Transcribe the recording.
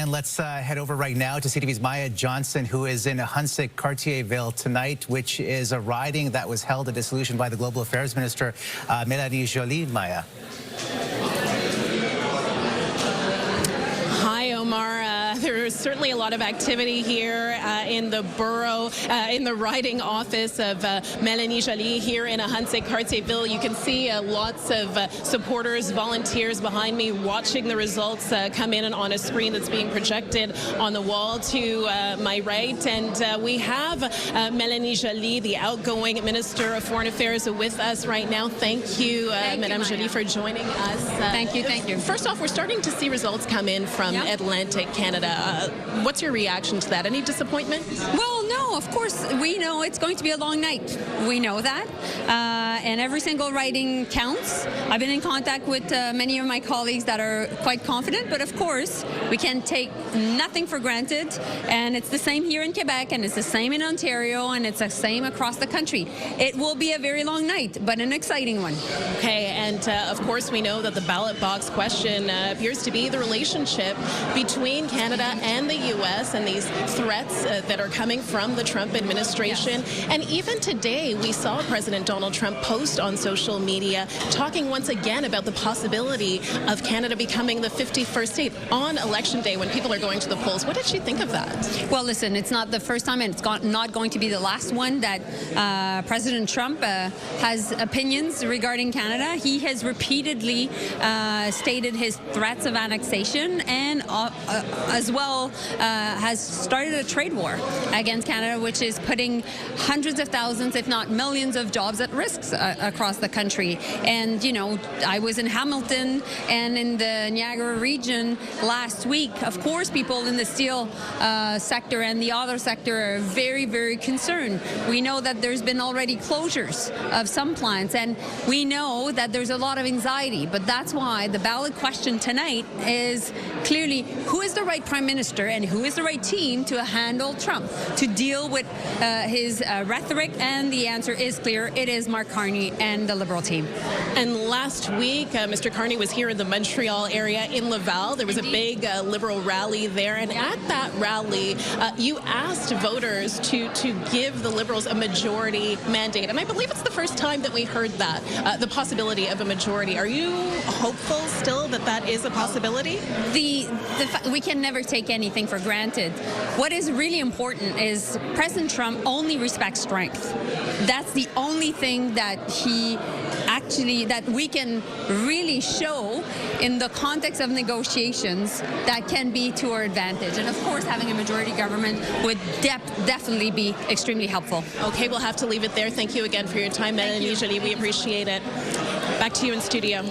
And let's head over right now to CTV's Maya Johnson, who is in Ahuntsic-Cartierville tonight, which is a riding that was held at dissolution by the Global Affairs Minister, Melanie Joly. Maya. Hi, Omar. There's certainly a lot of activity here in the borough, in the riding office of Melanie Joly here in Ahuntsic-Cartierville. You can see lots of supporters, volunteers behind me watching the results come in on a screen that's being projected on the wall to my right. And we have Melanie Joly, the outgoing Minister of Foreign Affairs, with us right now. Thank you, Madame Joly, for joining us. Thank you, thank you. First off, we're starting to see results come in from Atlantic Canada. What's your reaction to that? Any disappointment? Well, no, of course, we know it's going to be a long night. We know that. And every single riding counts. I've been in contact with many of my colleagues that are quite confident, but of course, we can take nothing for granted. And it's the same here in Quebec, and it's the same in Ontario, and it's the same across the country. It will be a very long night, but an exciting one. Okay, and of course, we know that the ballot box question appears to be the relationship between Canada and the U.S. and these threats that are coming from the Trump administration. Yes. And even today, we saw President Donald Trump post on social media talking once again about the possibility of Canada becoming the 51st state on Election Day when people are going to the polls. What did you think of that? Well, listen, it's not the first time, and it's not going to be the last one that President Trump has opinions regarding Canada. He has repeatedly stated his threats of annexation and as well has started a trade war against Canada, which is putting hundreds of thousands, if not millions of jobs at risk across the country. And, you know, I was in Hamilton and in the Niagara region last week. Of course, people in the steel sector and the auto sector are very, very concerned. We know that there's been already closures of some plants, and we know that there's a lot of anxiety. But that's why the ballot question tonight is clearly who is the right Prime Minister and who is the right team to handle Trump, to deal with his rhetoric, and the answer is clear. It is Mark Carney and the Liberal team. And last week, Mr. Carney was here in the Montreal area in Laval. There was a big Liberal rally there, and at that rally, you asked voters to give the Liberals a majority mandate, and I believe it's the first time that we heard that, the possibility of a majority. Are you hopeful still that that is a possibility? We can never take anything for granted. What is really important is President Trump only respects strength. That's the only thing that that we can really show in the context of negotiations that can be to our advantage. And of course, having a majority government would definitely be extremely helpful. Okay, we'll have to leave it there. Thank you again for your time, Melanie Joly. We appreciate it. Back to you in studio.